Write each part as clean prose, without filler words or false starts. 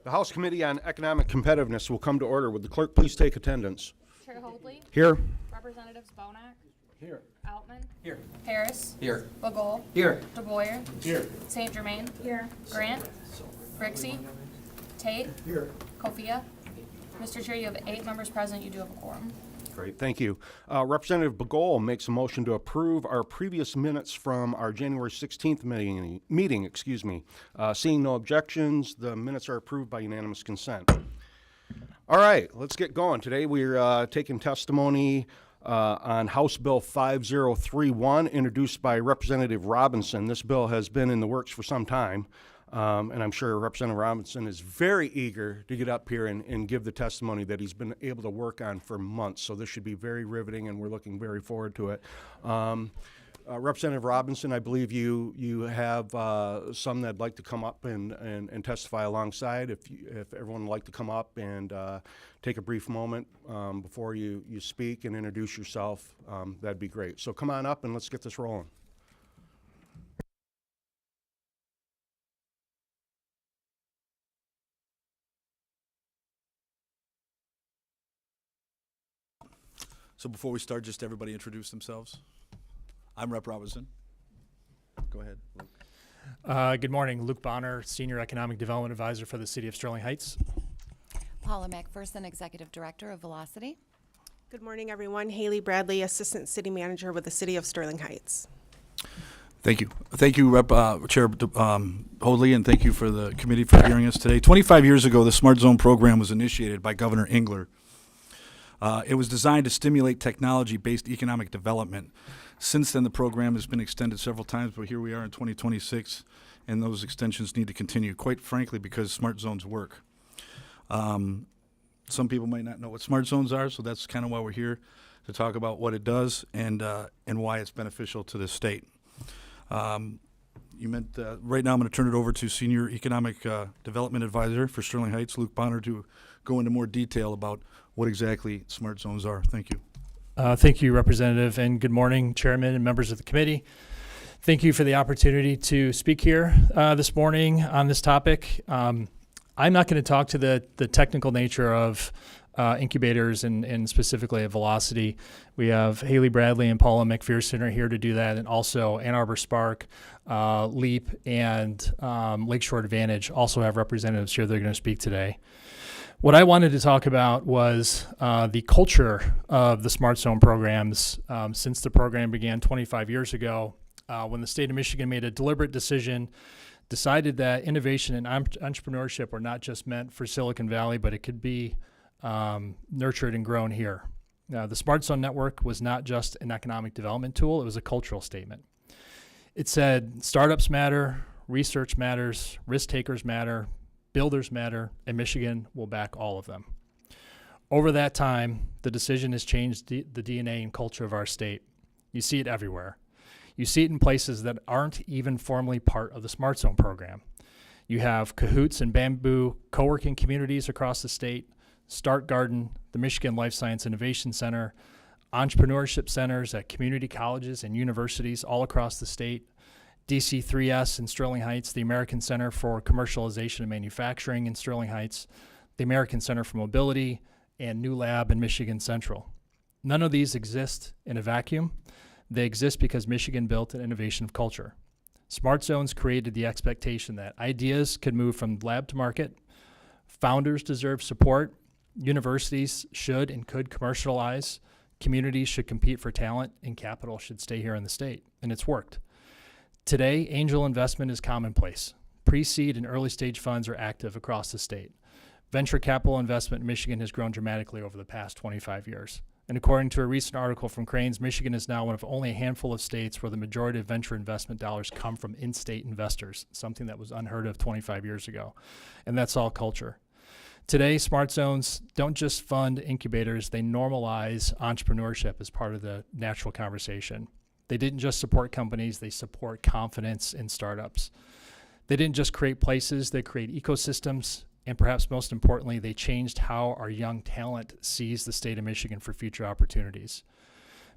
The House Committee on Economic Competitiveness will come to order. Would the clerk please take attendance? Chair Hoadley. Here. Representatives Bonak. Here. Altman. Here. Harris. Here. Bagol. Here. DeBoyer. Here. St. Germain. Here. Grant. Brixey. Tate. Here. Kofia. Mr. Chair, you have 8 members present. You do have a quorum. Great, thank you. Representative Bagol makes a motion to approve our previous minutes from our January 16th meeting. Seeing no objections, the minutes are approved by unanimous consent. All right, let's get going. Today we're taking testimony on House Bill 5031, introduced by Representative Robinson. This bill has been in the works for some time. And I'm sure Representative Robinson is very eager to get up here and give the testimony that he's been able to work on for months. So this should be very riveting, and we're looking very forward to it. Representative Robinson, I believe you have some that'd like to come up and testify alongside. If everyone would like to come up and take a brief moment before you speak and introduce yourself, that'd be great. So come on up and let's get this rolling. So before we start, just everybody introduce themselves. I'm Rep. Robinson. Go ahead. Good morning. Luke Bonner, Senior Economic Development Advisor for the City of Sterling Heights. Paula McPherson, Executive Director of Velocity. Good morning, everyone. Haley Bradley, Assistant City Manager with the City of Sterling Heights. Thank you. Thank you, Chair Hoadley, and thank you for the committee for hearing us today. 25 years ago, the Smart Zone program was initiated by Governor Engler. It was designed to stimulate technology-based economic development. Since then, the program has been extended several times, but here we are in 2026, and those extensions need to continue, quite frankly, because smart zones work. Some people might not know what smart zones are, so that's kind of why we're here, to talk about what it does and why it's beneficial to the state. Right now I'm going to turn it over to Senior Economic Development Advisor for Sterling Heights, Luke Bonner, to go into more detail about what exactly smart zones are. Thank you. Thank you, Representative, and good morning, Chairman and members of the committee. Thank you for the opportunity to speak here this morning on this topic. I'm not going to talk to the technical nature of incubators and specifically at Velocity. We have Haley Bradley and Paula McPherson are here to do that, and also Ann Arbor Spark, LEAP, and Lakeshore Advantage also have representatives here that are going to speak today. What I wanted to talk about was the culture of the Smart Zone programs since the program began 25 years ago, when the state of Michigan made a deliberate decision, decided that innovation and entrepreneurship were not just meant for Silicon Valley, but it could be nurtured and grown here. The Smart Zone Network was not just an economic development tool, it was a cultural statement. It said startups matter, research matters, risk takers matter, builders matter, and Michigan will back all of them. Over that time, the decision has changed the DNA and culture of our state. You see it everywhere. You see it in places that aren't even formally part of the Smart Zone program. You have Cahoots and Bamboo co-working communities across the state, Start Garden, the Michigan Life Science Innovation Center, entrepreneurship centers at community colleges and universities all across the state, DC3S in Sterling Heights, the American Center for Commercialization and Manufacturing in Sterling Heights, the American Center for Mobility, and New Lab in Michigan Central. None of these exist in a vacuum. They exist because Michigan built an innovation of culture. Smart Zones created the expectation that ideas could move from lab to market, founders deserve support, universities should and could commercialize, communities should compete for talent, and capital should stay here in the state. And it's worked. Today, angel investment is commonplace. Pre-seed and early stage funds are active across the state. Venture capital investment in Michigan has grown dramatically over the past 25 years. And according to a recent article from Crain's, Michigan is now one of only a handful of states where the majority of venture investment dollars come from in-state investors, something that was unheard of 25 years ago. And that's all culture. Today, Smart Zones don't just fund incubators, they normalize entrepreneurship as part of the natural conversation. They didn't just support companies, they support confidence in startups. They didn't just create places, they create ecosystems, and perhaps most importantly, they changed how our young talent sees the state of Michigan for future opportunities.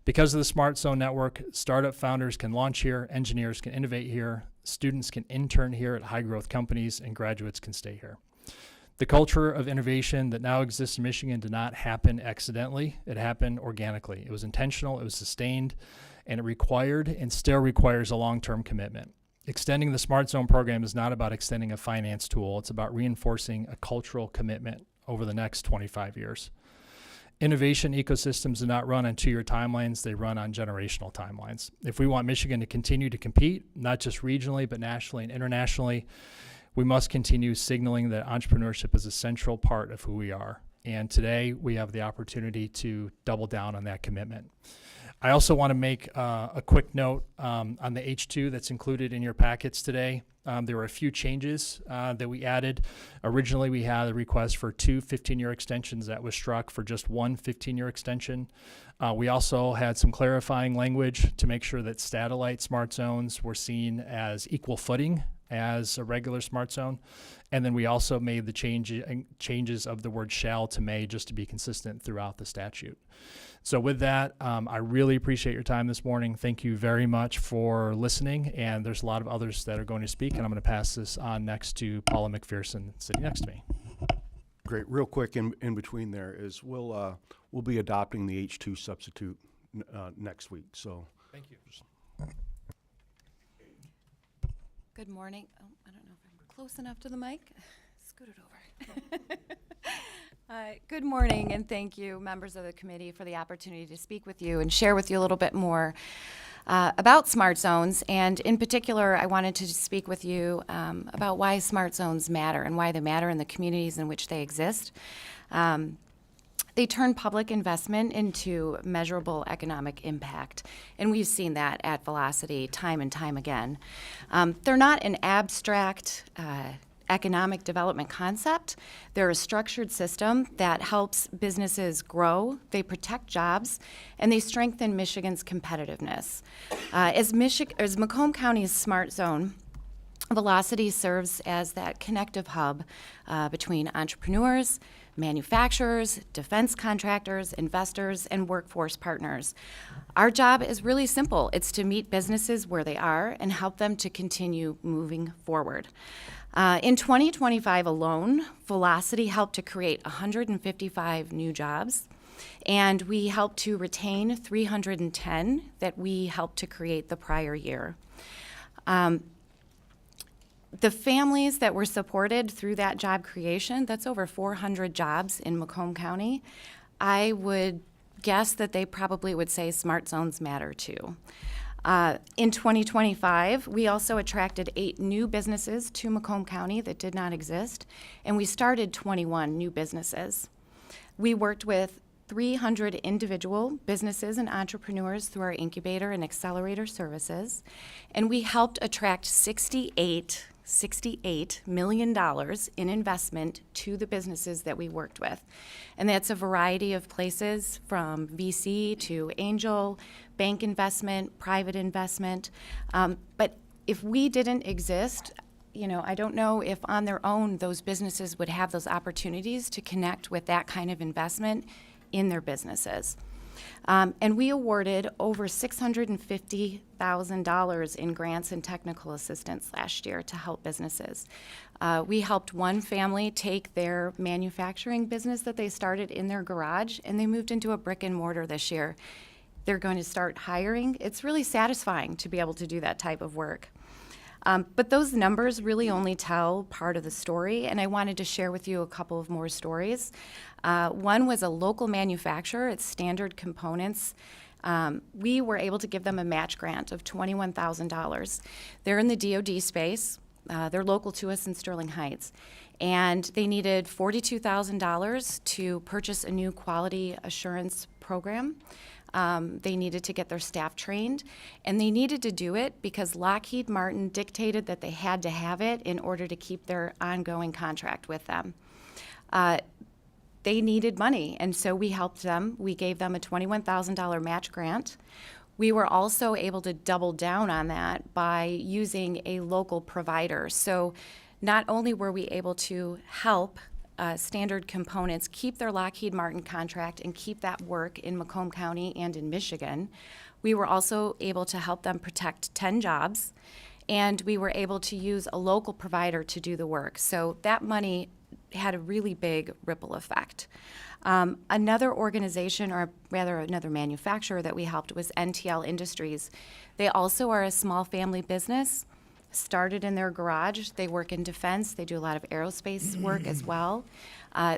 Because of the Smart Zone Network, startup founders can launch here, engineers can innovate here, students can intern here at high growth companies, and graduates can stay here. The culture of innovation that now exists in Michigan did not happen accidentally. It happened organically. It was intentional, it was sustained, and it required and still requires a long-term commitment. Extending the Smart Zone program is not about extending a finance tool. It's about reinforcing a cultural commitment over the next 25 years. Innovation ecosystems do not run on 2-year timelines. They run on generational timelines. If we want Michigan to continue to compete, not just regionally, but nationally and internationally, we must continue signaling that entrepreneurship is a central part of who we are. And today we have the opportunity to double down on that commitment. I also want to make a quick note on the H2 that's included in your packets today. There were a few changes that we added. Originally, we had a request for 2 15-year extensions that was struck for just 1 15-year extension. We also had some clarifying language to make sure that satellite smart zones were seen as equal footing as a regular smart zone. And then we also made the changes of the word shall to may just to be consistent throughout the statute. So with that, I really appreciate your time this morning. Thank you very much for listening. And there's a lot of others that are going to speak, and I'm going to pass this on next to Paula McPherson sitting next to me. Great. Real quick in between there is we'll be adopting the H2 substitute next week. So Thank you. Good morning. Oh, I don't know if I'm close enough to the mic. Scoot it over. Good morning, and thank you, members of the committee, for the opportunity to speak with you and share with you a little bit more about smart zones. And in particular, I wanted to speak with you about why smart zones matter and why they matter in the communities in which they exist. They turn public investment into measurable economic impact, and we've seen that at Velocity time and time again. They're not an abstract economic development concept. They're a structured system that helps businesses grow, they protect jobs, and they strengthen Michigan's competitiveness. As Macomb County's smart zone, Velocity serves as that connective hub between entrepreneurs, manufacturers, defense contractors, investors, and workforce partners. Our job is really simple. It's to meet businesses where they are and help them to continue moving forward. In 2025 alone, Velocity helped to create 155 new jobs, and we helped to retain 310 that we helped to create the prior year. The families that were supported through that job creation, that's over 400 jobs in Macomb County. I would guess that they probably would say smart zones matter too. In 2025, we also attracted 8 new businesses to Macomb County that did not exist, and we started 21 new businesses. We worked with 300 individual businesses and entrepreneurs through our incubator and accelerator services, and we helped attract $68 million in investment to the businesses that we worked with. And that's a variety of places from VC to angel, bank investment, private investment. But if we didn't exist, I don't know if on their own those businesses would have those opportunities to connect with that kind of investment in their businesses. And we awarded over $650,000 in grants and technical assistance last year to help businesses. We helped one family take their manufacturing business that they started in their garage, and they moved into a brick and mortar this year. They're going to start hiring. It's really satisfying to be able to do that type of work. But those numbers really only tell part of the story, and I wanted to share with you a couple of more stories. One was a local manufacturer. It's Standard Components. We were able to give them a match grant of $21,000. They're in the DoD space. They're local to us in Sterling Heights. And they needed $42,000 to purchase a new quality assurance program. They needed to get their staff trained, and they needed to do it because Lockheed Martin dictated that they had to have it in order to keep their ongoing contract with them. They needed money, and so we helped them. We gave them a $21,000 match grant. We were also able to double down on that by using a local provider. So not only were we able to help Standard Components keep their Lockheed Martin contract and keep that work in Macomb County and in Michigan, we were also able to help them protect 10 jobs, and we were able to use a local provider to do the work. So that money had a really big ripple effect. Another organization, or rather another manufacturer that we helped, was NTL Industries. They also are a small family business, started in their garage. They work in defense. They do a lot of aerospace work as well.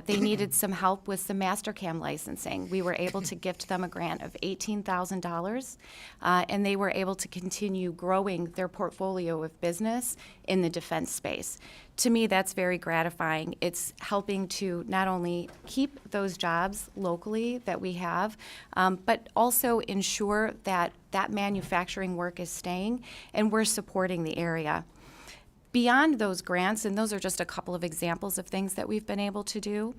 They needed some help with some Mastercam licensing. We were able to gift them a grant of $18,000, and they were able to continue growing their portfolio of business in the defense space. To me, that's very gratifying. It's helping to not only keep those jobs locally that we have, but also ensure that that manufacturing work is staying, and we're supporting the area. Beyond those grants, and those are just a couple of examples of things that we've been able to do,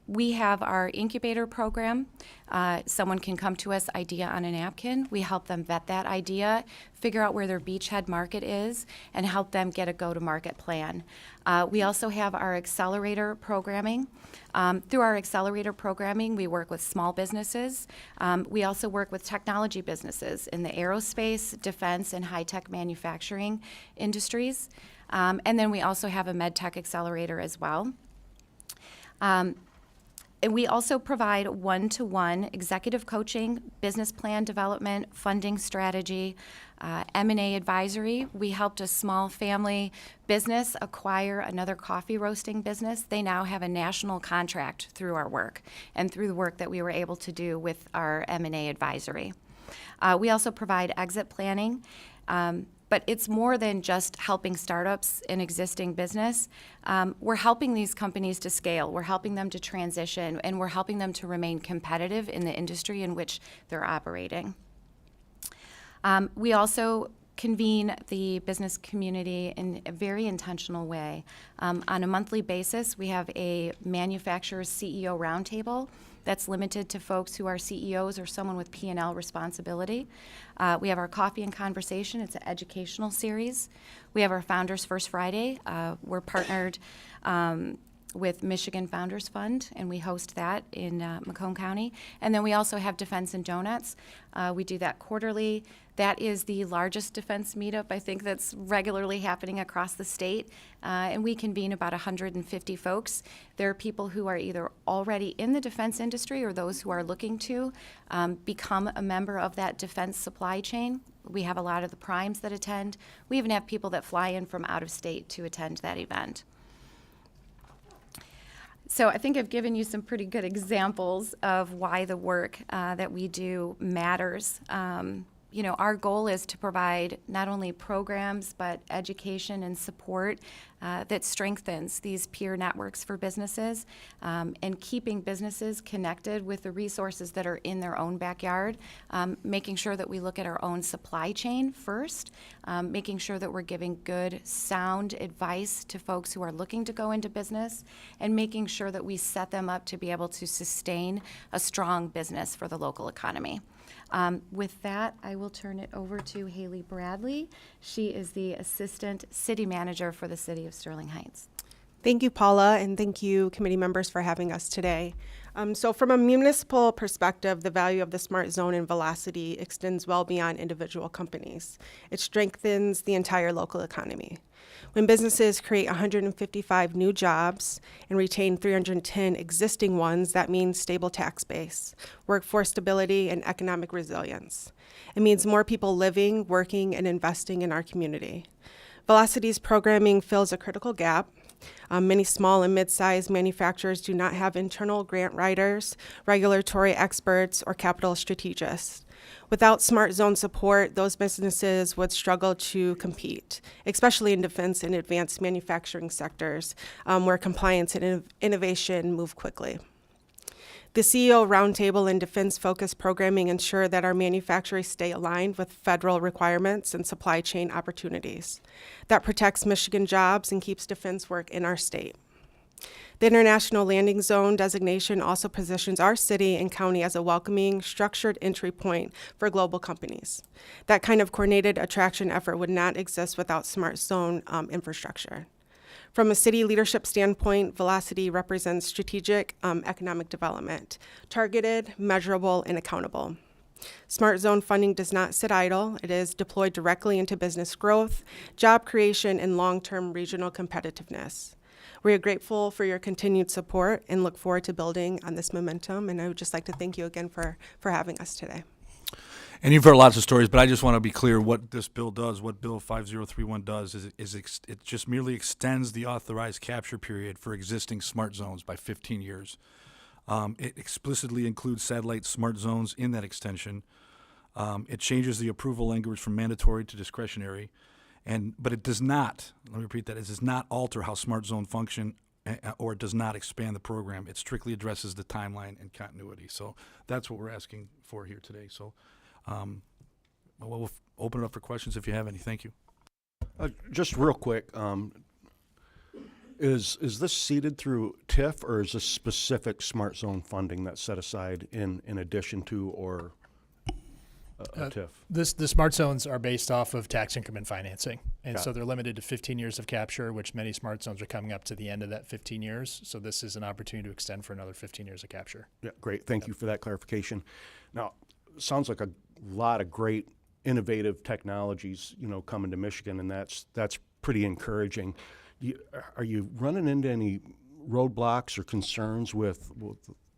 we have our incubator program. Someone can come to us, idea on a napkin. We help them vet that idea, figure out where their beachhead market is, and help them get a go-to-market plan. We also have our accelerator programming. Through our accelerator programming, we work with small businesses. We also work with technology businesses in the aerospace, defense, and high-tech manufacturing industries. And then we also have a MedTech accelerator as well. And we also provide one-to-one executive coaching, business plan development, funding strategy, M&A advisory. We helped a small family business acquire another coffee roasting business. They now have a national contract through our work and through the work that we were able to do with our M&A advisory. We also provide exit planning. But it's more than just helping startups in existing business. We're helping these companies to scale. We're helping them to transition, and we're helping them to remain competitive in the industry in which they're operating. We also convene the business community in a very intentional way. On a monthly basis, we have a manufacturer's CEO roundtable that's limited to folks who are CEOs or someone with P&L responsibility. We have our Coffee and Conversation. It's an educational series. We have our Founders First Friday. We're partnered with Michigan Founders Fund, and we host that in Macomb County. And then we also have Defense and Donuts. We do that quarterly. That is the largest defense meetup, I think, that's regularly happening across the state. And we convene about 150 folks. There are people who are either already in the defense industry or those who are looking to become a member of that defense supply chain. We have a lot of the primes that attend. We even have people that fly in from out of state to attend that event. So I think I've given you some pretty good examples of why the work that we do matters. You know, our goal is to provide not only programs, but education and support that strengthens these peer networks for businesses and keeping businesses connected with the resources that are in their own backyard, making sure that we look at our own supply chain first, making sure that we're giving good, sound advice to folks who are looking to go into business, and making sure that we set them up to be able to sustain a strong business for the local economy. With that, I will turn it over to Haley Bradley. She is the Assistant City Manager for the City of Sterling Heights. Thank you, Paula, and thank you, committee members, for having us today. So from a municipal perspective, the value of the Smart Zone and Velocity extends well beyond individual companies. It strengthens the entire local economy. When businesses create 155 new jobs and retain 310 existing ones, that means stable tax base, workforce stability, and economic resilience. It means more people living, working, and investing in our community. Velocity's programming fills a critical gap. Many small and mid-sized manufacturers do not have internal grant writers, regulatory experts, or capital strategists. Without Smart Zone support, those businesses would struggle to compete, especially in defense and advanced manufacturing sectors, where compliance and innovation move quickly. The CEO Roundtable and defense-focused programming ensure that our manufacturers stay aligned with federal requirements and supply chain opportunities. That protects Michigan jobs and keeps defense work in our state. The International Landing Zone designation also positions our city and county as a welcoming, structured entry point for global companies. That kind of coordinated attraction effort would not exist without Smart Zone infrastructure. From a city leadership standpoint, Velocity represents strategic economic development, targeted, measurable, and accountable. Smart Zone funding does not sit idle. It is deployed directly into business growth, job creation, and long-term regional competitiveness. We are grateful for your continued support and look forward to building on this momentum. And I would just like to thank you again for having us today. And you've heard lots of stories, but I just want to be clear what this bill does, what Bill 5031 does, it just merely extends the authorized capture period for existing smart zones by 15 years. It explicitly includes satellite smart zones in that extension. It changes the approval language from mandatory to discretionary, but it does not, let me repeat that, it does not alter how smart zone function or it does not expand the program. It strictly addresses the timeline and continuity. So that's what we're asking for here today. So we'll open it up for questions if you have any. Thank you. Just real quick, is this seeded through TIF, or is this specific smart zone funding that's set aside in addition to or a TIF? The smart zones are based off of tax increment financing. And Got so it. they're limited to 15 years of capture, which many smart zones are coming up to the end of that 15 years. So this is an opportunity to extend for another 15 years of capture. Yeah, great. Thank you for that clarification. Now, sounds like a lot of great innovative technologies, coming to Michigan, and that's pretty encouraging. Are you running into any roadblocks or concerns with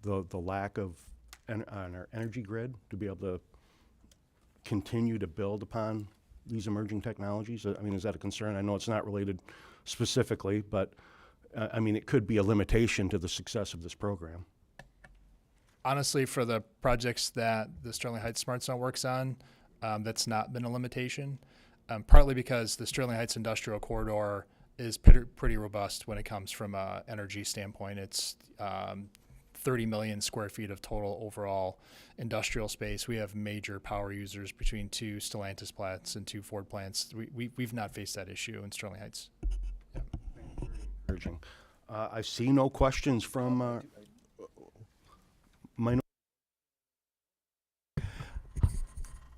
the lack of on our energy grid to be able to continue to build upon these emerging technologies? I mean, is that a concern? I know it's not related specifically, but I mean, it could be a limitation to the success of this program. Honestly, for the projects that the Sterling Heights Smart Zone works on, that's not been a limitation, partly because the Sterling Heights Industrial Corridor is pretty robust when it comes from an energy standpoint. It's 30 million square feet of total overall industrial space. We have major power users between 2 Stellantis plants and 2 Ford plants. We've not faced that issue in Sterling Heights. Encouraging. I see no questions from minority.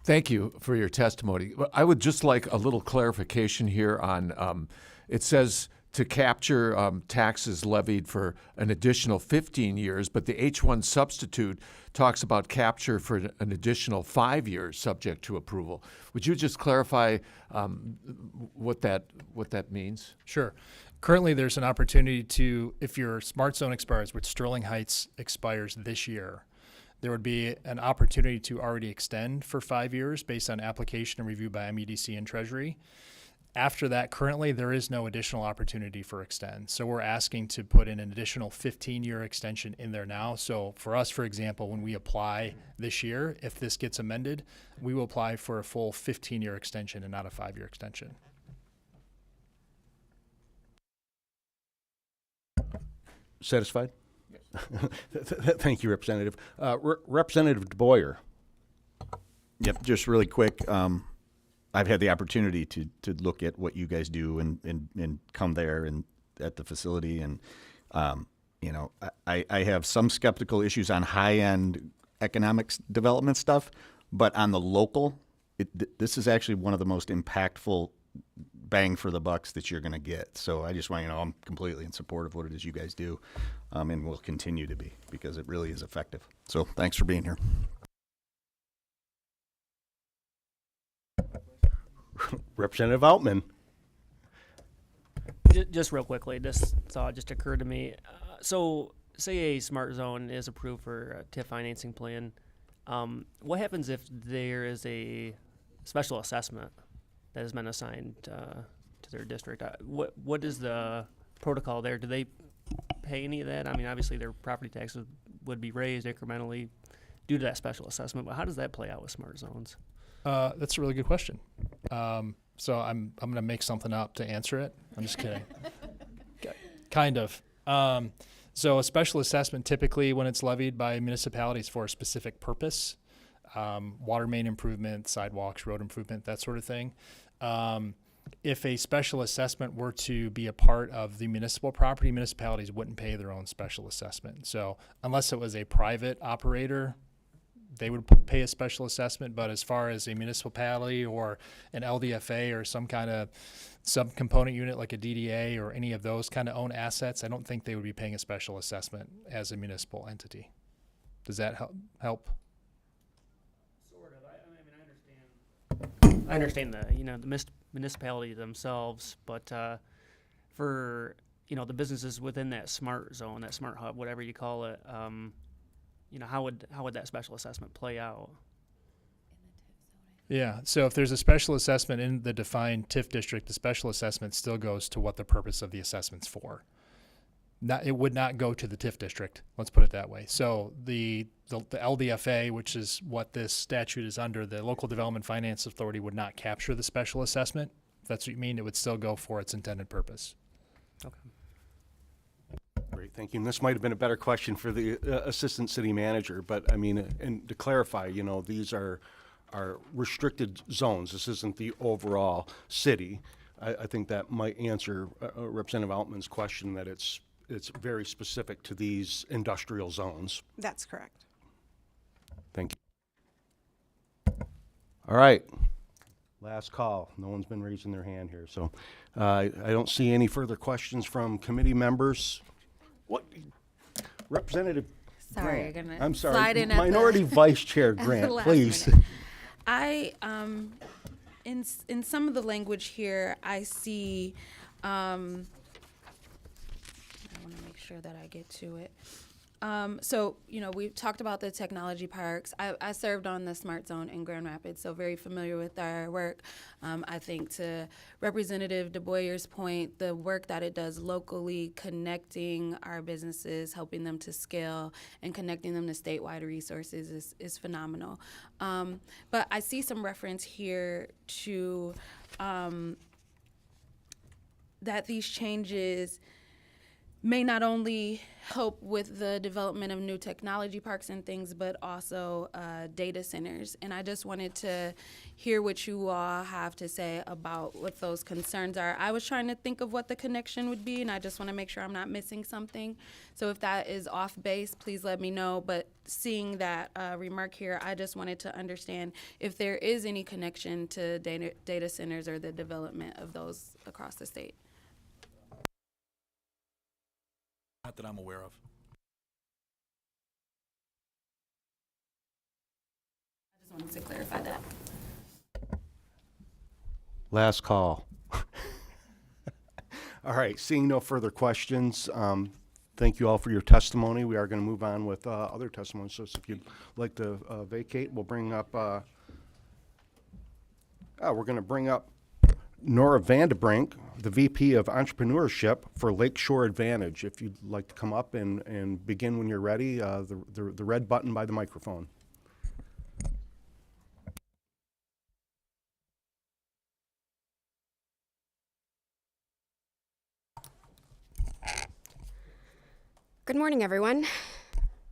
Thank you for your testimony. I would just like a little clarification here on, it says to capture taxes levied for an additional 15 years, but the H1 substitute talks about capture for an additional 5 years subject to approval. Would you just clarify what that means? Sure. Currently, there's an opportunity to, if your smart zone expires, which Sterling Heights expires this year, there would be an opportunity to already extend for 5 years based on application and review by MEDC and Treasury. After that, currently, there is no additional opportunity for extend. So we're asking to put in an additional 15-year extension in there now. So for us, for example, when we apply this year, if this gets amended, we will apply for a full 15-year extension and not a 5-year extension. Satisfied? Thank you, Representative. Representative DeBoyer. Yep, just really quick. I've had the opportunity to look at what you guys do and come there and at the facility, and I have some skeptical issues on high-end economic development stuff, but on the local, this is actually one of the most impactful bang for the bucks that you're going to get. So I just want you to know I'm completely in support of what it is you guys do, and will continue to be, because it really is effective. So thanks for being here. Representative Altman. Just real quickly, this thought just occurred to me. So, say a smart zone is approved for a TIF financing plan. What happens if there is a special assessment that has been assigned to their district? What is the protocol there? Do they pay any of that? I mean, obviously their property taxes would be raised incrementally due to that special assessment, but how does that play out with smart zones? That's a really good question. So I'm going to make something up to answer it. I'm just kidding. Kind of. So a special assessment, typically when it's levied by municipalities for a specific purpose, water main improvement, sidewalks, road improvement, that sort of thing. If a special assessment were to be a part of the municipal property, municipalities wouldn't pay their own special assessment. So unless it was a private operator, they would pay a special assessment. But as far as a municipality or an LDFA or some kind of subcomponent unit like a DDA or any of those kind of own assets, I don't think they would be paying a special assessment as a municipal entity. Does that help? Sort of. I understand the municipality themselves, but for the businesses within that smart zone, that smart hub, whatever you call it, how would that special assessment play out? Yeah, so if there's a special assessment in the defined TIF district, the special assessment still goes to what the purpose of the assessment's for. It would not go to the TIF district, let's put it that way. So the LDFA, which is what this statute is under, the Local Development Finance Authority, would not capture the special assessment. If that's what you mean, it would still go for its intended purpose. Okay. Great, thank you. And this might have been a better question for the Assistant City Manager, but I mean, and to clarify, these are restricted zones. This isn't the overall city. I think that might answer Representative Altman's question that it's very specific to these industrial zones. That's correct. Thank you. All right. Last call. No one's been raising their hand here, so I don't see any further questions from committee members. What? Representative Sorry, Grant. gonna I'm sorry. slide in at Minority the- Vice Chair at the Grant, last please. minute. I in some of the language here, I see. I want to make sure that I get to it. So, we've talked about the technology parks. I served on the Smart Zone in Grand Rapids, so very familiar with our work. I think to Representative DeBoyer's point, the work that it does locally, connecting our businesses, helping them to scale, and connecting them to statewide resources is phenomenal. But I see some reference here to that these changes may not only help with the development of new technology parks and things, but also data centers. And I just wanted to hear what you all have to say about what those concerns are. I was trying to think of what the connection would be, and I just want to make sure I'm not missing something. So if that is off base, please let me know. But seeing that remark here, I just wanted to understand if there is any connection to data centers or the development of those across the state. Not that I'm aware of. I just wanted to clarify that. Last call. All right, seeing no further questions, thank you all for your testimony. We are going to move on with other testimonies. So if you'd like to vacate, we'll bring up, we're going to bring up Nora Vandebrink, the VP of Entrepreneurship for Lakeshore Advantage. If you'd like to come up and begin when you're ready, the red button by the microphone. Good morning, everyone.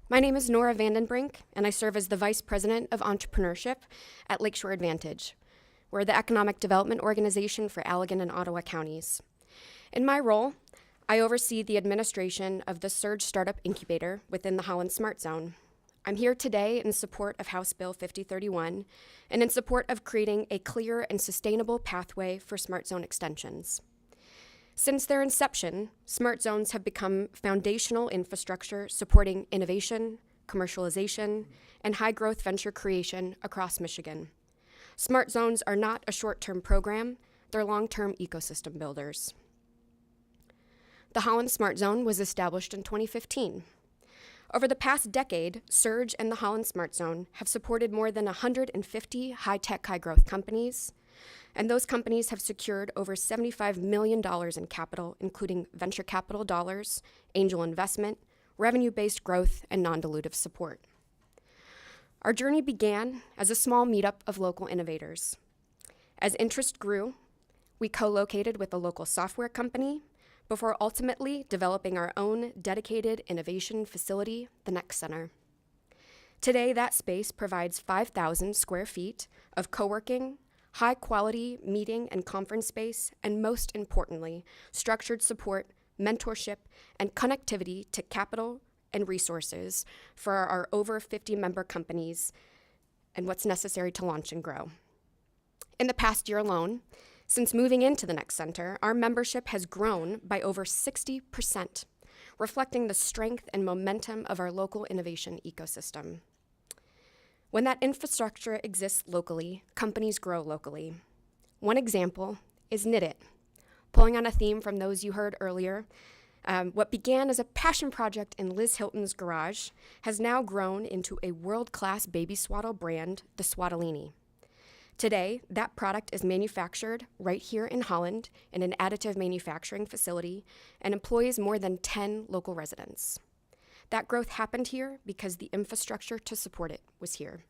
My name is Nora Vandenbrink, and I serve as the Vice President of Entrepreneurship at Lakeshore Advantage. We're the economic development organization for Allegan and Ottawa counties. In my role, I oversee the administration of the Surge Startup Incubator within the Holland Smart Zone. I'm here today in support of House Bill 5031 and in support of creating a clear and sustainable pathway for Smart Zone extensions. Since their inception, Smart Zones have become foundational infrastructure supporting innovation, commercialization, and high-growth venture creation across Michigan. Smart Zones are not a short-term program, they're long-term ecosystem builders. The Holland Smart Zone was established in 2015. Over the past decade, Surge and the Holland Smart Zone have supported more than 150 high-tech, high-growth companies, and those companies have secured over $75 million in capital, including venture capital dollars, angel investment, revenue-based growth, and non-dilutive support. Our journey began as a small meetup of local innovators. As interest grew, we co-located with a local software company before ultimately developing our own dedicated innovation facility, the Next Center. Today, that space provides 5,000 square feet of co-working, high-quality meeting and conference space, and most importantly, structured support, mentorship, and connectivity to capital and resources for our over 50 member companies and what's necessary to launch and grow. In the past year alone, since moving into the Next Center, our membership has grown by over 60%, reflecting the strength and momentum of our local innovation ecosystem. When that infrastructure exists locally, companies grow locally. One example is Knit It. Pulling on a theme from those you heard earlier, What began as a passion project in Liz Hilton's garage has now grown into a world-class baby swaddle brand, the Swaddlini. Today, that product is manufactured right here in Holland in an additive manufacturing facility and employs more than 10 local residents. That growth happened here because the infrastructure to support it was here.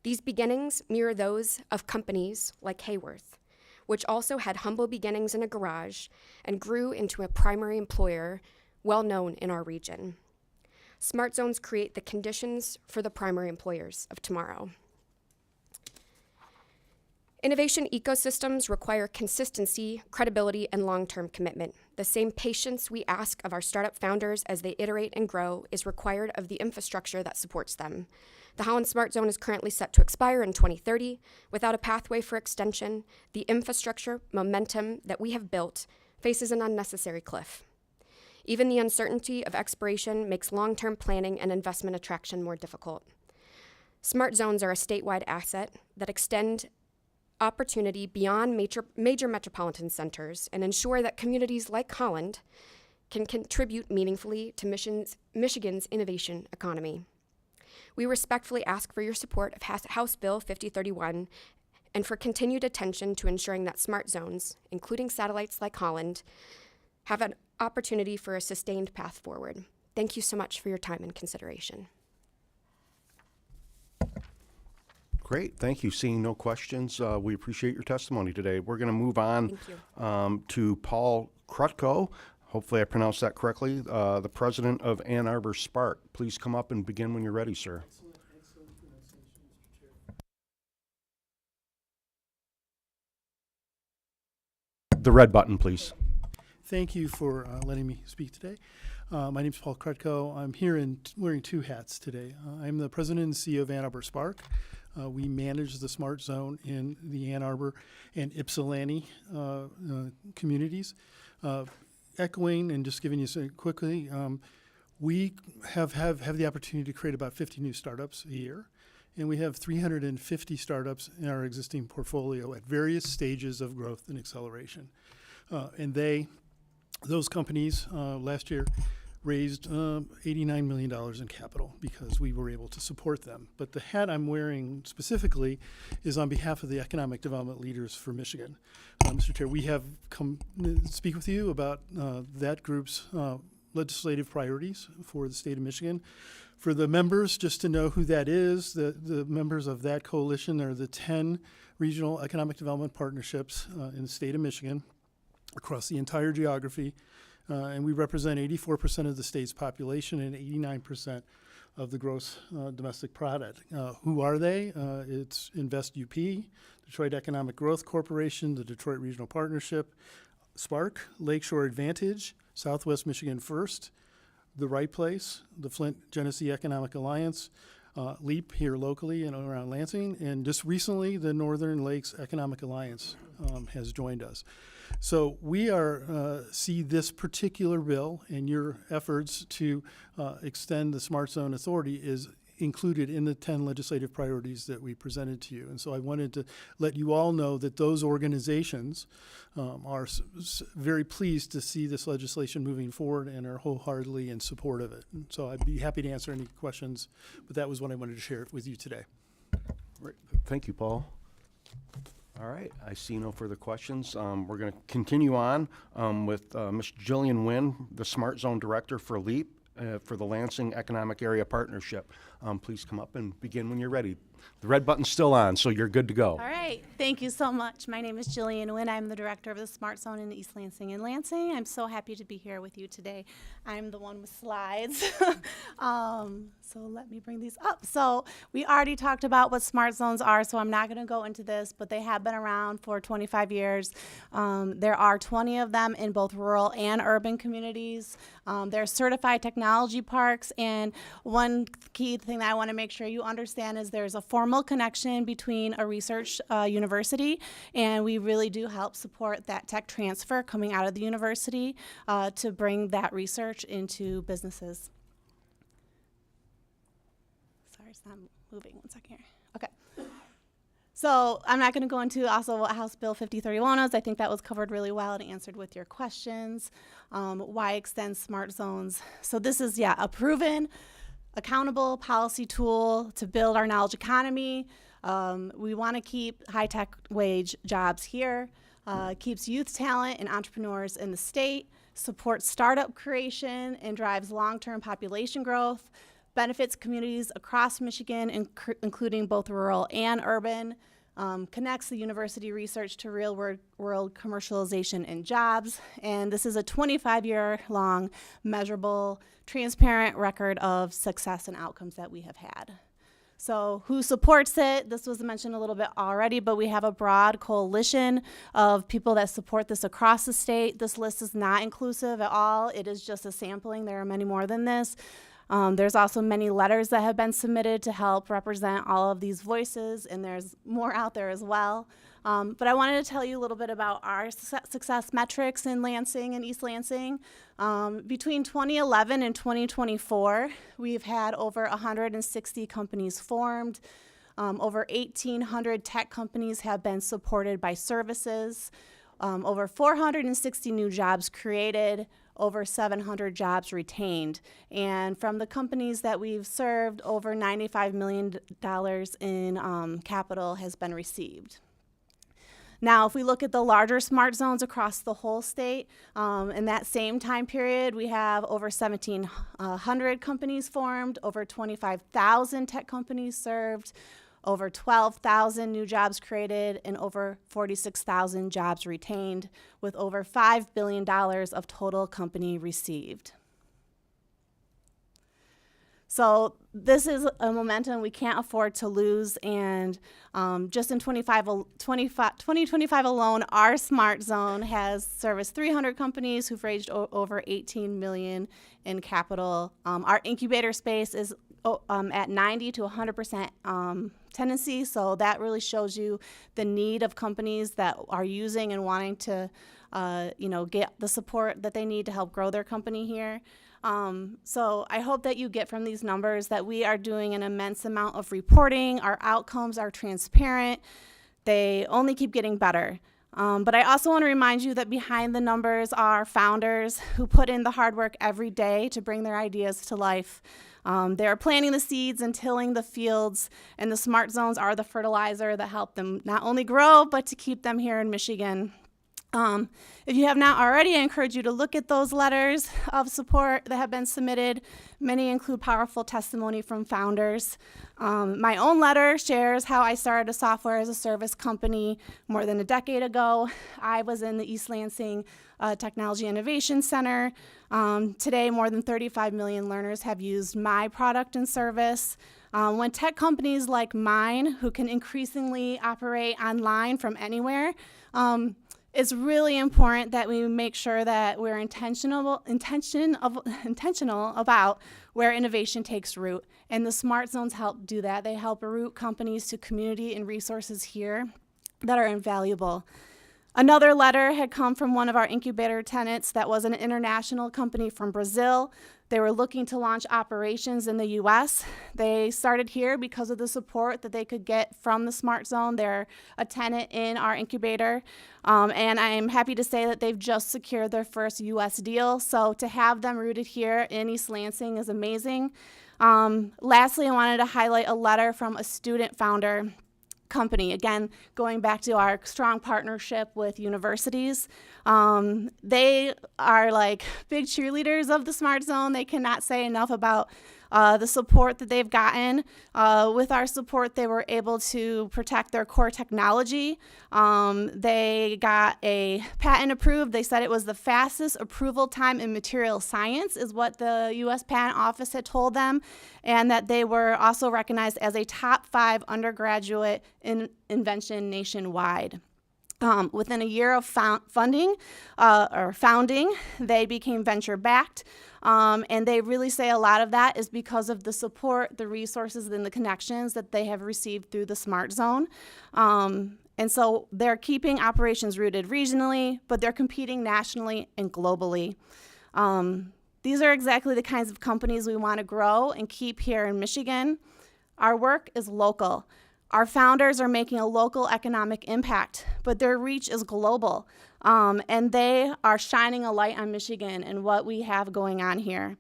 These beginnings mirror those of companies like Hayworth, which also had humble beginnings in a garage and grew into a primary employer well known in our region. Smart zones create the conditions for the primary employers of tomorrow. Innovation ecosystems require consistency, credibility, and long-term commitment. The same patience we ask of our startup founders as they iterate and grow is required of the infrastructure that supports them. The Holland Smart Zone is currently set to expire in 2030. Without a pathway for extension, the infrastructure momentum that we have built faces an unnecessary cliff. Even the uncertainty of expiration makes long-term planning and investment attraction more difficult. Smart zones are a statewide asset that extend opportunity beyond major metropolitan centers and ensure that communities like Holland can contribute meaningfully to Michigan's innovation economy. We respectfully ask for your support of House Bill 5031 and for continued attention to ensuring that smart zones, including satellites like Holland, have an opportunity for a sustained path forward. Thank you so much for your time and consideration. Great, thank you. Seeing no questions, we appreciate your testimony today. We're going to move on to Paul Krutko. Hopefully I pronounced that correctly. The president of Ann Arbor Spark. Please come up and begin when you're ready, sir. Excellent pronunciation, Mr. Chair. The red button, please. Thank you for letting me speak today. My name is Paul Krutko. I'm here wearing two hats today. I'm the president and CEO of Ann Arbor Spark. We manage the Smart Zone in the Ann Arbor and Ypsilanti communities. Echoing and just giving you some quickly, we have the opportunity to create about 50 new startups a year. And we have 350 startups in our existing portfolio at various stages of growth and acceleration. And those companies last year raised $89 million in capital because we were able to support them. But the hat I'm wearing specifically is on behalf of the economic development leaders for Michigan. Mr. Chair, we have come to speak with you about that group's legislative priorities for the state of Michigan. For the members, just to know who that is, the members of that coalition are the 10 regional economic development partnerships in the state of Michigan across the entire geography. And we represent 84% of the state's population and 89% of the gross domestic product. Who are they? It's Invest UP, Detroit Economic Growth Corporation, the Detroit Regional Partnership, Spark, Lakeshore Advantage, Southwest Michigan First, The Right Place, the Flint Genesee Economic Alliance, LEAP here locally and around Lansing, and just recently the Northern Lakes Economic Alliance has joined us. So we see this particular bill and your efforts to extend the Smart Zone Authority is included in the 10 legislative priorities that we presented to you. And so I wanted to let you all know that those organizations are very pleased to see this legislation moving forward and are wholeheartedly in support of it. And so I'd be happy to answer any questions, but that was what I wanted to share with you today. Right. Thank you, Paul. All right, I see no further questions. We're going to continue on with Ms. Jillian Wynn, the Smart Zone Director for LEAP. For the Lansing Economic Area Partnership. Please come up and begin when you're ready. The red button's still on, so you're good to go. All right. Thank you so much. My name is Jillian Wynn. I'm the director of the Smart Zone in East Lansing and Lansing. I'm so happy to be here with you today. I'm the one with slides. So let me bring these up. So we already talked about what smart zones are, so I'm not going to go into this, but they have been around for 25 years. There are 20 of them in both rural and urban communities. They're certified technology parks, and one key thing that I want to make sure you understand is there's a formal connection between a research university, and we really do help support that tech transfer coming out of the university to bring that research into businesses. Sorry, it's not moving. 1 second here. Okay. So I'm not going to go into also what House Bill 5031 is. I think that was covered really well and answered with your questions. Why extend smart zones? So this is, a proven, accountable policy tool to build our knowledge economy. We want to keep high-tech wage jobs here, keeps youth talent and entrepreneurs in the state, supports startup creation, and drives long-term population growth, benefits communities across Michigan, including both rural and urban, connects the university research to real-world commercialization and jobs. And this is a 25-year-long, measurable, transparent record of success and outcomes that we have had. So who supports it? This was mentioned a little bit already, but we have a broad coalition of people that support this across the state. This list is not inclusive at all. It is just a sampling. There are many more than this. There's also many letters that have been submitted to help represent all of these voices, and there's more out there as well. But I wanted to tell you a little bit about our success metrics in Lansing and East Lansing. Between 2011 and 2024, we've had over 160 companies formed. Over 1,800 tech companies have been supported by services. Over 460 new jobs created, over 700 jobs retained. And from the companies that we've served, over $95 million in capital has been received. Now, if we look at the larger smart zones across the whole state, in that same time period, we have over 1,700 companies formed, over 25,000 tech companies served, over 12,000 new jobs created, and over 46,000 jobs retained, with over $5 billion of total company received. So this is a momentum we can't afford to lose, and just in 2025 alone, our Smart Zone has serviced 300 companies who've raised over $18 million in capital. Our incubator space is at 90 to 100% tenancy, so that really shows you the need of companies that are using and wanting to get the support that they need to help grow their company here. So I hope that you get from these numbers that we are doing an immense amount of reporting. Our outcomes are transparent. They only keep getting better. But I also want to remind you that behind the numbers are founders who put in the hard work every day to bring their ideas to life. They're planting the seeds and tilling the fields, and the smart zones are the fertilizer that help them not only grow, but to keep them here in Michigan. If you have not already, I encourage you to look at those letters of support that have been submitted. Many include powerful testimony from founders. My own letter shares how I started a software as a service company more than a decade ago. I was in the East Lansing Technology Innovation Center. Today, more than 35 million learners have used my product and service. When tech companies like mine, who can increasingly operate online from anywhere, it's really important that we make sure that we're intentional about where innovation takes root. And the Smart Zones help do that. They help route companies to community and resources here that are invaluable. Another letter had come from one of our incubator tenants that was an international company from Brazil. They were looking to launch operations in the U.S. They started here because of the support that they could get from the Smart Zone. They're a tenant in our incubator, and I am happy to say that they've just secured their first U.S. deal. So to have them rooted here in East Lansing is amazing. Lastly, I wanted to highlight a letter from a student founder company. Again, going back to our strong partnership with universities. They are like big cheerleaders of the Smart Zone. They cannot say enough about the support that they've gotten. With our support, they were able to protect their core technology. They got a patent approved. They said it was the fastest approval time in material science, is what the U.S. Patent Office had told them, and that they were also recognized as a top 5 undergraduate invention nationwide. Within a year of founding, they became venture-backed, and they really say a lot of that is because of the support, the resources, and the connections that they have received through the Smart Zone. And so they're keeping operations rooted regionally, but they're competing nationally and globally. These are exactly the kinds of companies we want to grow and keep here in Michigan. Our work is local. Our founders are making a local economic impact, but their reach is global. And they are shining a light on Michigan and what we have going on here.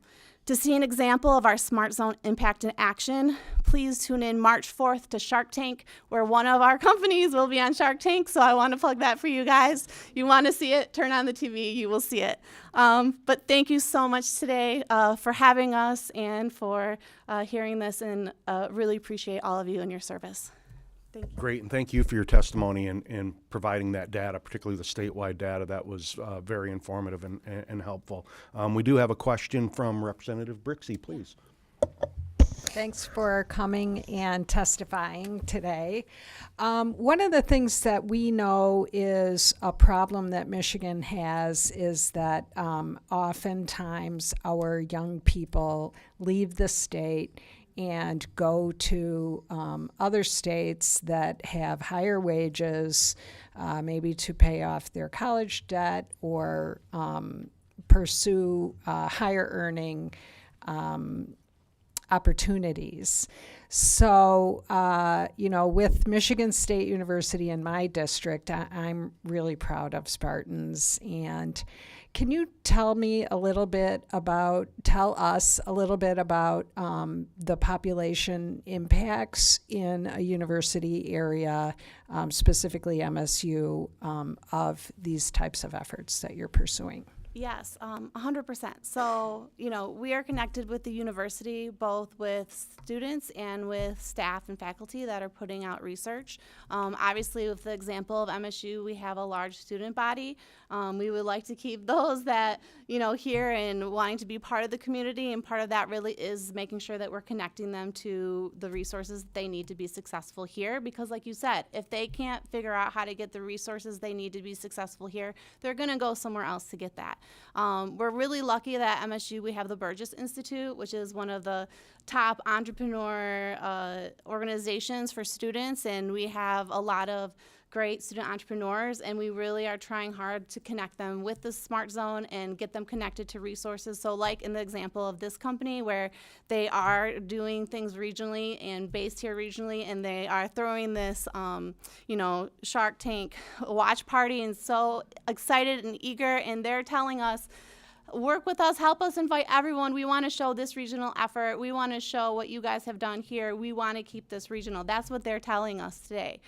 To see an example of our Smart Zone impact in action, please tune in March 4th to Shark Tank, where one of our companies will be on Shark Tank. So I want to plug that for you guys. You want to see it, turn on the TV, you will see it. But thank you so much today for having us and for hearing this, and really appreciate all of you and your service. Thank you. Great, and thank you for your testimony and providing that data, particularly the statewide data. That was very informative and helpful. We do have a question from Representative Brixey, please. Thanks for coming and testifying today. One of the things that we know is a problem that Michigan has is that oftentimes our young people leave the state and go to other states that have higher wages, maybe to pay off their college debt or pursue higher earning opportunities. So, with Michigan State University in my district, I'm really proud of Spartans. And can you tell us a little bit about the population impacts in a university area, specifically MSU, of these types of efforts that you're pursuing? Yes, 100%. So, we are connected with the university, both with students and with staff and faculty that are putting out research. Obviously, with the example of MSU, we have a large student body. We would like to keep those that, here and wanting to be part of the community, and part of that really is making sure that we're connecting them to the resources they need to be successful here. Because like you said, if they can't figure out how to get the resources they need to be successful here, they're going to go somewhere else to get that. We're really lucky that at MSU we have the Burgess Institute, which is one of the top entrepreneur organizations for students, and we have a lot of great student entrepreneurs, and we really are trying hard to connect them with the Smart Zone and get them connected to resources. So like in the example of this company where they are doing things regionally and based here regionally, and they are throwing this, Shark Tank watch party, and so excited and eager, and they're telling us, work with us, help us invite everyone. We want to show this regional effort. We want to show what you guys have done here. We want to keep this regional. That's what they're telling us today.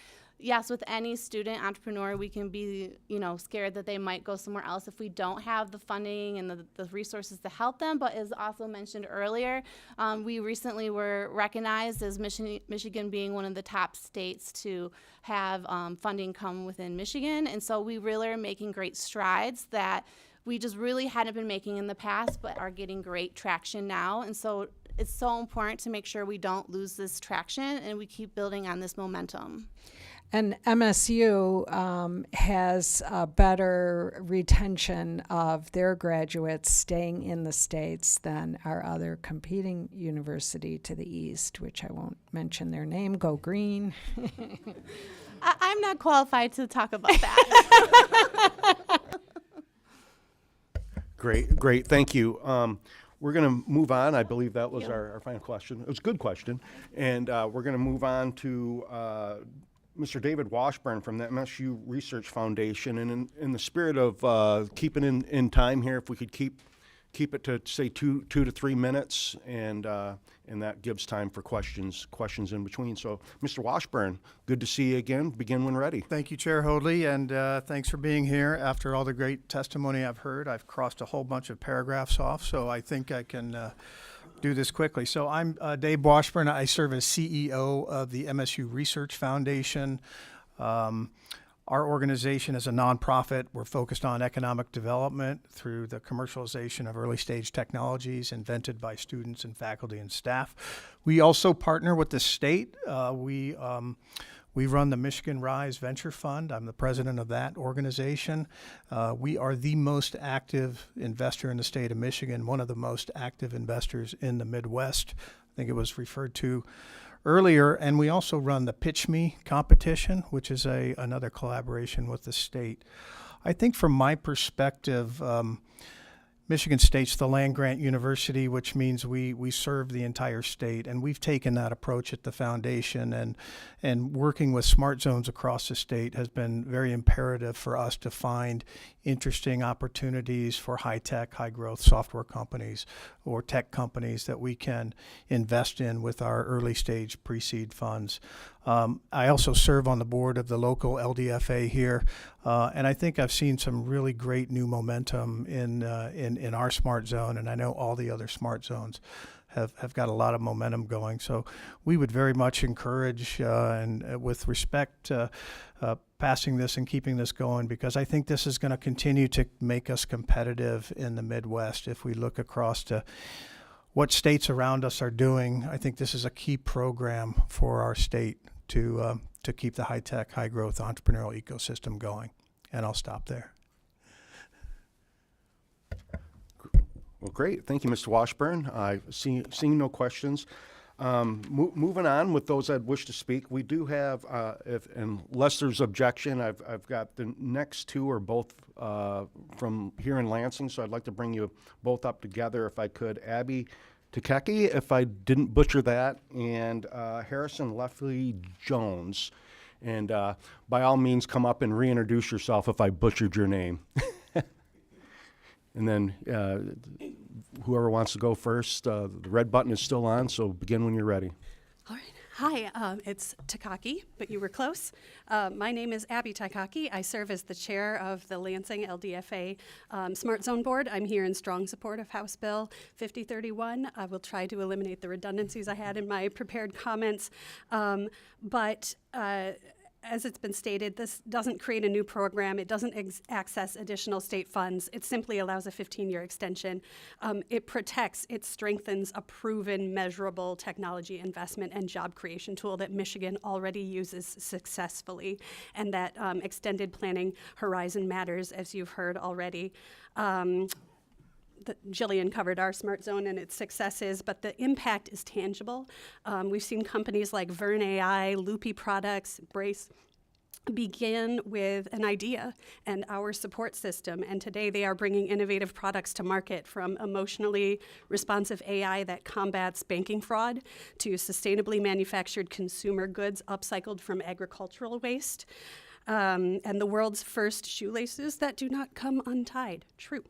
Yes, with any student entrepreneur, we can be, scared that they might go somewhere else if we don't have the funding and the resources to help them. But as also mentioned earlier, we recently were recognized as Michigan being one of the top states to have funding come within Michigan. And so we really are making great strides that we just really hadn't been making in the past, but are getting great traction now. And so it's so important to make sure we don't lose this traction and we keep building on this momentum. And MSU has a better retention of their graduates staying in the States than our other competing university to the east, which I won't mention their name. Go Green. I'm not qualified to talk about that. Great, thank you. We're going to move on. I believe that was our final question. It was a good question. And we're going to move on to Mr. David Washburn from the MSU Research Foundation. And in the spirit of keeping in time here, if we could keep it to, say, two to 3 minutes, and that gives time for questions in between. So, Mr. Washburn, good to see you again. Begin when ready. Thank you, Chair Hoadley, and thanks for being here. After all the great testimony I've heard, I've crossed a whole bunch of paragraphs off, so I think I can do this quickly. So I'm Dave Washburn. I serve as CEO of the MSU Research Foundation. Our organization is a nonprofit. We're focused on economic development through the commercialization of early stage technologies invented by students and faculty and staff. We also partner with the state. We run the Michigan Rise Venture Fund. I'm the president of that organization. We are the most active investor in the state of Michigan, one of the most active investors in the Midwest. I think it was referred to earlier. And we also run the Pitch Me competition, which is another collaboration with the state. I think from my perspective, Michigan State's the land-grant university, which means we serve the entire state, and we've taken that approach at the foundation, and working with smart zones across the state has been very imperative for us to find interesting opportunities for high-tech, high-growth software companies or tech companies that we can invest in with our early-stage pre-seed funds. I also serve on the board of the local LDFA here, and I think I've seen some really great new momentum in our smart zone, and I know all the other smart zones have got a lot of momentum going. So we would very much encourage, and with respect, passing this and keeping this going, because I think this is going to continue to make us competitive in the Midwest. If we look across to what states around us are doing, I think this is a key program for our state to keep the high-tech, high-growth entrepreneurial ecosystem going. And I'll stop there. Well, great. Thank you, Mr. Washburn. Seeing no questions. Moving on with those that wish to speak, we do have, unless there's objection, I've got the next two are both from here in Lansing, so I'd like to bring you both up together if I could. Abby Takeki, if I didn't butcher that, and Harrison Leffley Jones. And by all means, come up and reintroduce yourself if I butchered your name. And then whoever wants to go first, the red button is still on, so begin when you're ready. All right. Hi, it's Takaki, but you were close. My name is Abby Takaki. I serve as the chair of the Lansing LDFA Smart Zone Board. I'm here in strong support of House Bill 5031. I will try to eliminate the redundancies I had in my prepared comments. As it's been stated, this doesn't create a new program. It doesn't access additional state funds. It simply allows a 15-year extension. It protects, it strengthens a proven, measurable technology investment and job creation tool that Michigan already uses successfully, and that extended planning horizon matters, as you've heard already. Jillian covered our smart zone and its successes, but the impact is tangible. We've seen companies like Vern AI, Loopy Products, Brace begin with an idea and our support system, and today they are bringing innovative products to market, from emotionally responsive AI that combats banking fraud to sustainably manufactured consumer goods upcycled from agricultural waste, and the world's first shoelaces that do not come untied. True.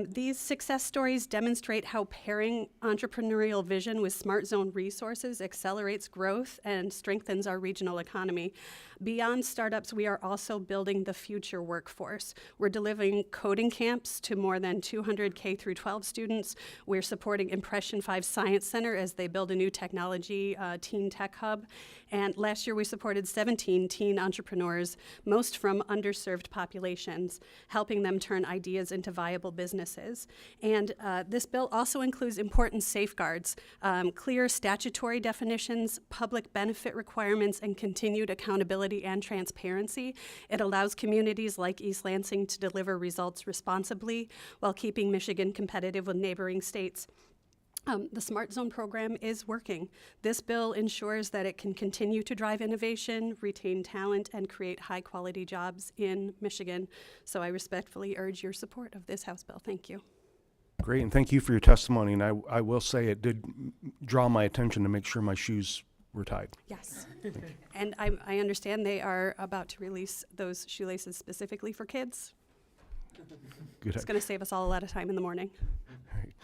These success stories demonstrate how pairing entrepreneurial vision with smart zone resources accelerates growth and strengthens our regional economy. Beyond startups, we are also building the future workforce. We're delivering coding camps to more than 200 K through 12 students. We're supporting Impression 5 Science Center as they build a new technology teen tech hub. And last year we supported 17 teen entrepreneurs, most from underserved populations, helping them turn ideas into viable businesses. And this bill also includes important safeguards, clear statutory definitions, public benefit requirements, and continued accountability and transparency. It allows communities like East Lansing to deliver results responsibly while keeping Michigan competitive with neighboring states. The Smart Zone program is working. This bill ensures that it can continue to drive innovation, retain talent, and create high-quality jobs in Michigan. So I respectfully urge your support of this House bill. Thank you. Great, and thank you for your testimony. And I will say it did draw my attention to make sure my shoes were tied. Yes. And I understand they are about to release those shoelaces specifically for kids. Good. It's going to save us all a lot of time in the morning. All right.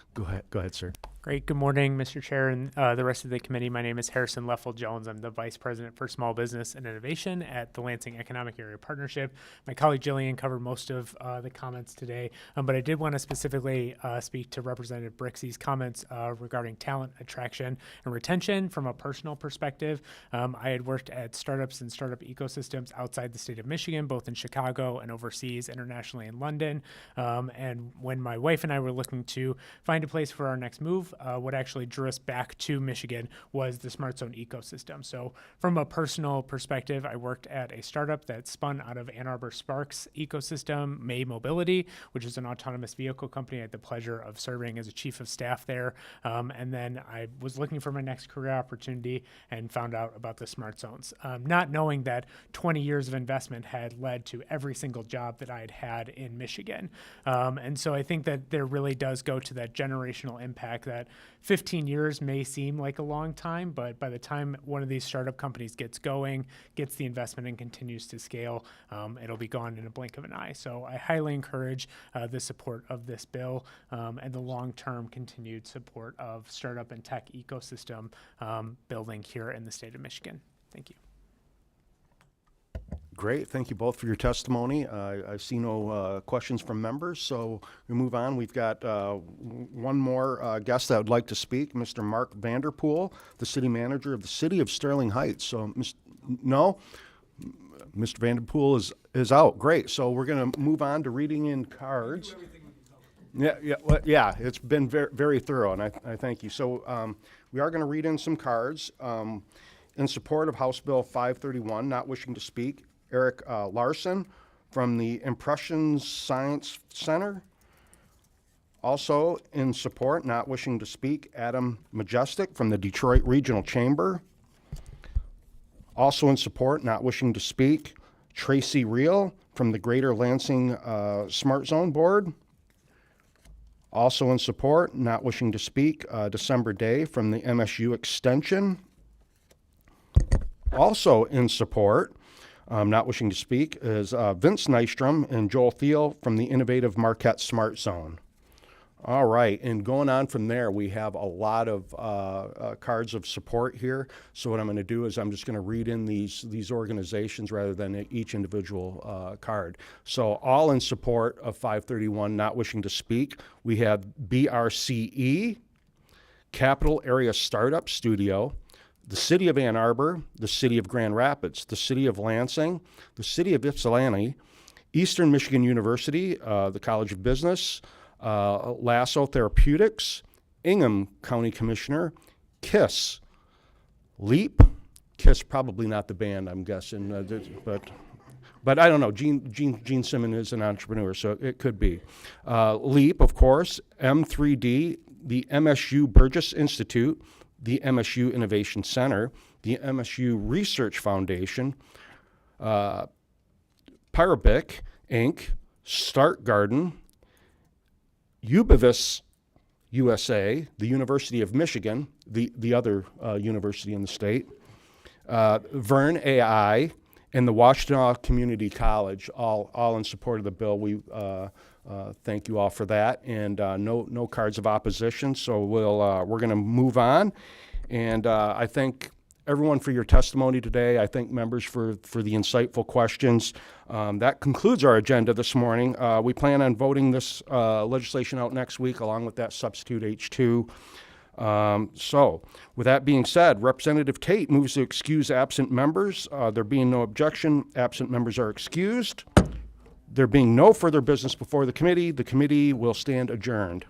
Go ahead, sir. Great. Good morning, Mr. Chair and the rest of the committee. My name is Harrison Leffel Jones. I'm the Vice President for Small Business and Innovation at the Lansing Economic Area Partnership. My colleague Jillian covered most of the comments today, but I did want to specifically speak to Representative Brixey's comments regarding talent attraction and retention from a personal perspective. I had worked at startups and startup ecosystems outside the state of Michigan, both in Chicago and overseas, internationally in London. And when my wife and I were looking to find a place for our next move, what actually drew us back to Michigan was the Smart Zone ecosystem. So from a personal perspective, I worked at a startup that spun out of Ann Arbor Spark's ecosystem, May Mobility, which is an autonomous vehicle company. I had the pleasure of serving as a chief of staff there. And then I was looking for my next career opportunity and found out about the Smart Zones, not knowing that 20 years of investment had led to every single job that I had had in Michigan. And so I think that there really does go to that generational impact that 15 years may seem like a long time, but by the time one of these startup companies gets going, gets the investment and continues to scale, it'll be gone in a blink of an eye. So I highly encourage the support of this bill and the long-term continued support of startup and tech ecosystem building here in the state of Michigan. Thank you. Great. Thank you both for your testimony. I see no questions from members, so we move on. We've got one more guest that would like to speak, Mr. Mark Vanderpool, the city manager of the city of Sterling Heights. So, no? Mr. Vanderpool is out. Great. So we're going to move on to reading in cards. Yeah, it's been very, very thorough, and I thank you. So we are going to read in some cards. In support of House Bill 531, not wishing to speak, Eric Larson from the Impressions Science Center. Also in support, not wishing to speak, Adam Majestic from the Detroit Regional Chamber. Also in support, not wishing to speak, Tracy Reel from the Greater Lansing Smart Zone Board. Also in support, not wishing to speak, December Day from the MSU Extension. Also in support, not wishing to speak, is Vince Nystrom and Joel Thiel from the Innovative Marquette Smart Zone. All right, and going on from there, we have a lot of cards of support here. So what I'm going to do is I'm just going to read in these organizations rather than each individual card. So all in support of 531, not wishing to speak, we have BRCE, Capital Area Startup Studio, the City of Ann Arbor, the City of Grand Rapids, the City of Lansing, the City of Ypsilanti, Eastern Michigan University, the College of Business, Lasso Therapeutics, Ingham County Commissioner, KISS, LEAP, KISS probably not the band, I'm guessing, but I don't know. Gene Simmons is an entrepreneur, so it could be. LEAP, of course, M3D, the MSU Burgess Institute, the MSU Innovation Center, the MSU Research Foundation, Pyrobic, Inc., Start Garden, Ubivis USA, the University of Michigan, the other university in the state, Vern AI, and the Washtenaw Community College, all in support of the bill. We thank you all for that, and no cards of opposition. So we're going to move on, and I thank everyone for your testimony today. I thank members for the insightful questions. That concludes our agenda this morning. We plan on voting this legislation out next week, along with that substitute H2. So, with that being said, Representative Tate moves to excuse absent members. There being no objection, absent members are excused. There being no further business before the committee will stand adjourned.